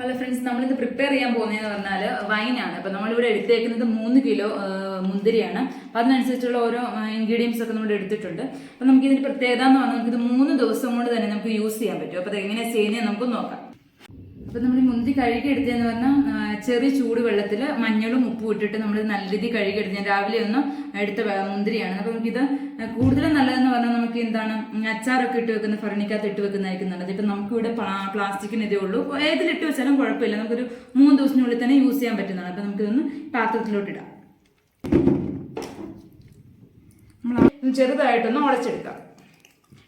Hello friends, നമ്മളിത് prepare ചെയ്യാൻ പോകുന്നതെന്ന് പറഞ്ഞാൽ വൈനാണ്. അപ്പോൾ നമ്മളിവിടെ എടുത്തേക്കുന്നത് 3 കിലോ മുന്തിരിയാണ്. അപ്പോൾ അതിനനുസരിച്ചുള്ള ഓരോ ഇൻഗ്രീഡിയൻസ് ഒക്കെ നമ്മൾ എടുത്തിട്ടുണ്ട്. അപ്പോൾ നമുക്ക് ഇതിന്റെ പ്രത്യേകത എന്ന് പറഞ്ഞാൽ നമുക്കിത് 3 ദിവസം കൊണ്ട് തന്നെ നമുക്ക് യൂസ് ചെയ്യാൻ പറ്റും. അപ്പോൾ അത് എങ്ങനെയാണ് ചെയ്യുന്നത് നമുക്ക് നോക്കാം. അപ്പോൾ നമ്മൾ ഈ മുന്തിരി കഴുകി എടുത്തതെന്ന് പറഞ്ഞാൽ ചെറിയ ചൂട് വെള്ളത്തിൽ മഞ്ഞളും ഉപ്പും ഇട്ടിട്ട് നമ്മൾ നല്ല രീതിയിൽ കഴുകി എടുത്ത് ഞാൻ രാവിലെ ഒന്ന് എടുത്ത മുന്തിരിയാണ്. അപ്പോൾ നമുക്കിത് കൂടുതലും നല്ലതെന്ന് പറഞ്ഞാൽ നമുക്ക് എന്താണ് അച്ചാറൊക്കെ ഇട്ട് വെക്കുന്ന ഫർണിക്കകത്ത് ഇട്ട് വെക്കുന്നതായിരിക്കും നല്ലത്. ഇപ്പം നമുക്കിവിടെ പ്ലാസ്റ്റിക്കിന് ഇതേ ഉള്ളൂ, ഏതിലിട്ട് വെച്ചാലും കുഴപ്പമില്ല, നമുക്കൊരു 3 ദിവസത്തിനുള്ളിൽ തന്നെ യൂസ് ചെയ്യാൻ പറ്റുന്നതാണ്. അപ്പോൾ നമുക്കിതൊന്ന് പാത്രത്തിലോട്ട് ഇടാം. നമ്മൾ ചെറുതായിട്ടൊന്ന് ഉടച്ചെടുക്കാം,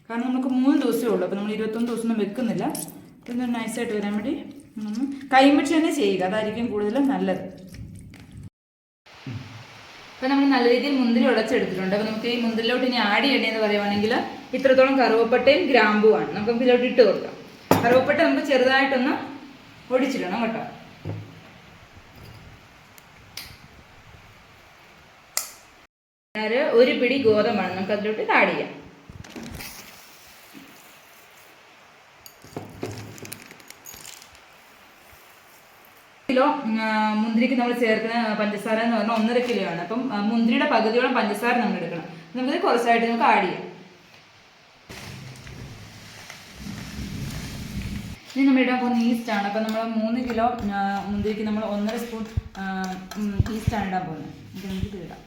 കാരണം നമുക്ക് 3 ദിവസമേ ഉള്ളൂ. അപ്പോൾ നമ്മൾ 21 ദിവസമൊന്നും വെക്കുന്നില്ല. ഇതൊന്ന് നൈസായിട്ട് വരാൻ വേണ്ടി ഒന്ന് കൈമിച്ച് തന്നെ ചെയ്യുക, അതായിരിക്കും കൂടുതലും നല്ലത്. അപ്പോൾ നമ്മൾ നല്ല രീതിയിൽ മുന്തിരി ഉടച്ചെടുത്തിട്ടുണ്ട്. അപ്പോൾ നമുക്ക് ഈ മുന്തിരിലോട്ട് ഇനി ആഡ് ചെയ്യേണ്ടതെന്ന് പറയുവാണെങ്കിൽ ഇത്രത്തോളം കറുവപ്പട്ടയും ഗ്രാമ്പുമാണ് നമുക്ക് ഇതിലോട്ട് ഇട്ട് കൊടുക്കാം. കറുവപ്പട്ട നമുക്ക് ചെറുതായിട്ടൊന്ന് ഒടിച്ചിടണം കേട്ടോ. ഒരു പിടി ഗോതമ്പാണ് നമുക്ക് അതിലോട്ട് ആഡ് ചെയ്യാം. കിലോ മുന്തിരിക്ക് നമ്മൾ ചേർക്കുന്ന പഞ്ചസാര എന്ന് പറഞ്ഞാൽ 1.5 കിലോ ആണ്. അപ്പം മുന്തിരിയുടെ പകുതിയോളം പഞ്ചസാര നമ്മൾ എടുക്കണം. നമുക്കിത് കുറച്ചായിട്ട് നമുക്ക് ആഡ് ചെയ്യാം. ഇനി നമ്മൾ ഇടാൻ പോകുന്ന ഈസ്റ്റാണ്. അപ്പം നമ്മൾ 3 കിലോ മുന്തിരിക്ക് നമ്മൾ 1.5 സ്പൂൺ ഈസ്റ്റാണ് ഇടാൻ പോകുന്നത്. നമുക്ക് ഇടാം.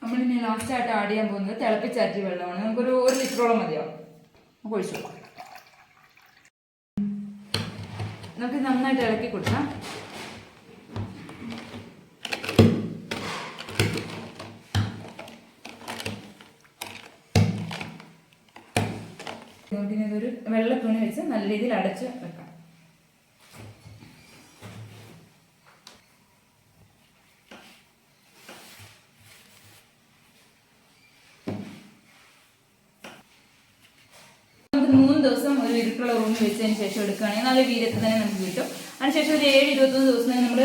നമ്മളിനി ലാസ്റ്റായിട്ട് ആഡ് ചെയ്യാൻ പോകുന്നത് തിളപ്പിച്ചാറ്റിയ വെള്ളമാണ്. നമുക്കൊരു 1 ലിറ്ററോളം മതിയാവും. നമുക്ക് ഒഴിച്ചു കൊടുക്കാം. നമുക്ക് നന്നായിട്ട് ഇളക്കി കൊടുക്കാം. പിന്നെ ഇതൊരു വെള്ള തുണി വെച്ച് നല്ല രീതിയിൽ അടച്ച് വെക്കാം. നമുക്ക് 3 ദിവസം ഒരു ഇരുട്ടുള്ള റൂമിൽ വെച്ചതിന് ശേഷം എടുക്കുകയാണെങ്കിൽ നല്ല വീര്യത്തിൽ തന്നെ നമുക്ക് കിട്ടും. അതിനുശേഷം ഒരു 7-21 ദിവസം തന്നെ നമ്മൾ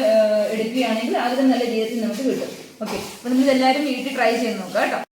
എടുക്കുകയാണെങ്കിൽ അതിൽ നല്ല വീര്യത്തിൽ നമുക്ക് കിട്ടും. ഓക്കെ, അപ്പോൾ നമ്മൾ ഇതെല്ലാവരും വീട്ടിൽ ട്രൈ ചെയ്ത് നോക്കാം കേട്ടോ.